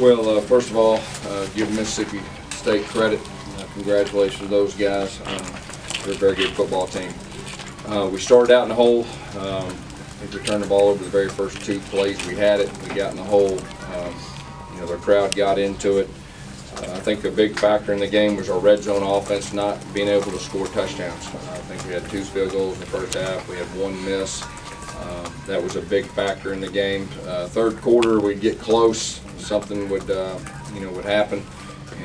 Well, first of all, give Mississippi State credit. Congratulations to those guys. They're a very good football team. We started out in the hole. We turned the ball over the very first 2 plays we had it. We got in the hole. Their crowd got into it. I think a big factor in the game was our red zone offense not being able to score touchdowns. I think we had 2 field goals in the first half. We had 1 miss. That was a big factor in the game. Third quarter, we'd get close. Something would, would happen,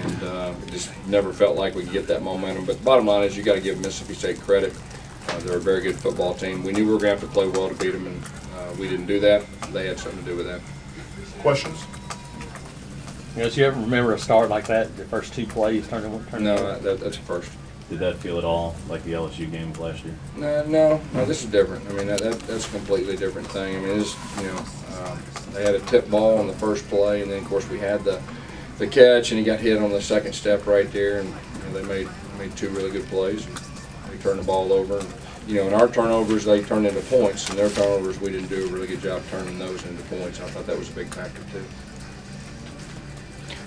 and it just never felt like we could get that momentum. But the bottom line is, you got to give Mississippi State credit. They're a very good football team. We knew we were going to have to play well to beat them, and we didn't do that. They had something to do with that. Questions? Do you ever remember a start like that? The first 2 plays turned. No, that's a first. Did that feel at all like the LSU game of last year? No, this is different. I mean, that's a completely different thing. I mean, they had a tip ball on the first play, and then of course we had the catch, and he got hit on the second step right there, and they made 2 really good plays. And they turned the ball over, and in our turnovers they turned into points, and their turnovers we didn't do a really good job turning those into points. I thought that was a big factor too.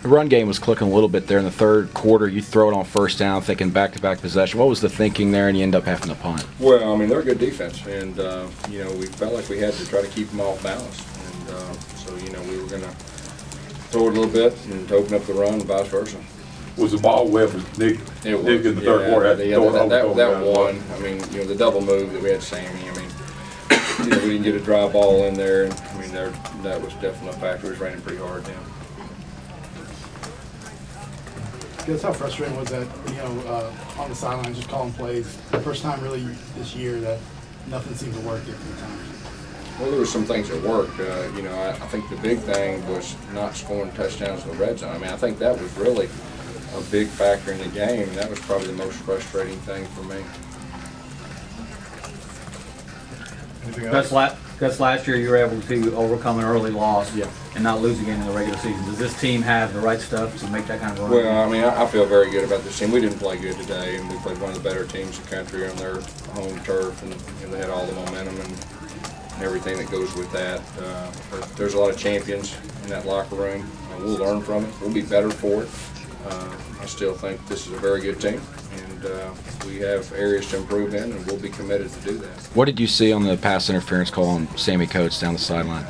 The run game was clicking a little bit there in the third quarter. You throw it on first down, thinking back-to-back possession. What was the thinking there, and you end up having to punt? Well, I mean, they're a good defense, and we felt like we had to try to keep them off balance, and so we were going to throw it a little bit and to open up the run, and vice versa. Was the ball web with Nick? It was. Nick in the third quarter. That one. I mean, the double move that we had Sammy. I mean, we didn't get a dry ball in there, and I mean, that was definitely a factor. It was raining pretty hard down. Guess how frustrating was that, on the sideline just calling plays, the first time really this year that nothing seemed to work at the time? Well, there were some things that worked. I think the big thing was not scoring touchdowns in the red zone. I mean, I think that was really a big factor in the game, and that was probably the most frustrating thing for me. Anything else? Gus, last year you were able to overcome an early loss and not lose again in the regular season. Does this team have the right stuff to make that kind of run? Well, I mean, I feel very good about this team. We didn't play good today, and we played one of the better teams in the country on their home turf, and they had all the momentum and everything that goes with that. But there's a lot of champions in that locker room. We'll learn from it. We'll be better for it. I still think this is a very good team, and we have areas to improve in, and we'll be committed to do that. What did you see on the pass interference call on Sammy Coates down the sideline?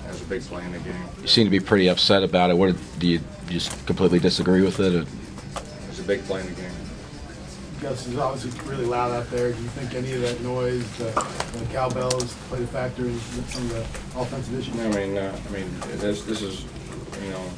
That was a big play in the game. You seem to be pretty upset about it. Do you just completely disagree with it? It was a big play in the game. Gus, is obviously really loud out there. Do you think any of that noise, the cowbells, played a factor in some of the offensive issues? I mean, this is,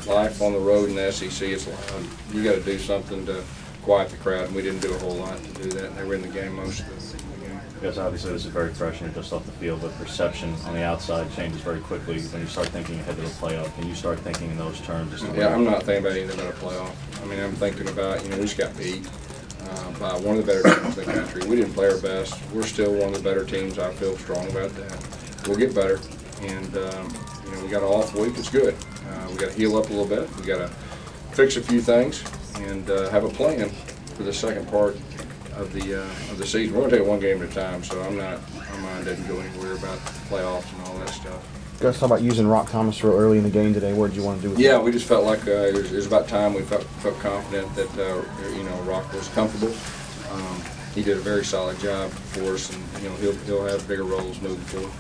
life on the road in the SEC. It's loud. You got to do something to quiet the crowd, and we didn't do a whole lot to do that. And they were in the game most of the game. Because obviously this is very fresh and just off the field, but perception on the outside changes very quickly when you start thinking ahead to the playoff. Can you start thinking in those terms? Yeah, I'm not thinking about anything but a playoff. I mean, I'm thinking about, we just got beat by one of the better teams in the country. We didn't play our best. We're still one of the better teams. I feel strong about that. We'll get better, and we got an off week. It's good. We got to heal up a little bit. We got to fix a few things and have a plan for the second part of the season. We're going to take it one game at a time, so my mind doesn't go anywhere about playoffs and all that stuff. Gus, how about using Rock Thomas real early in the game today? What did you want to do with that? We just felt like it was about time. We felt confident that Rock was comfortable. He did a very solid job for us, and he'll have bigger roles moving forward.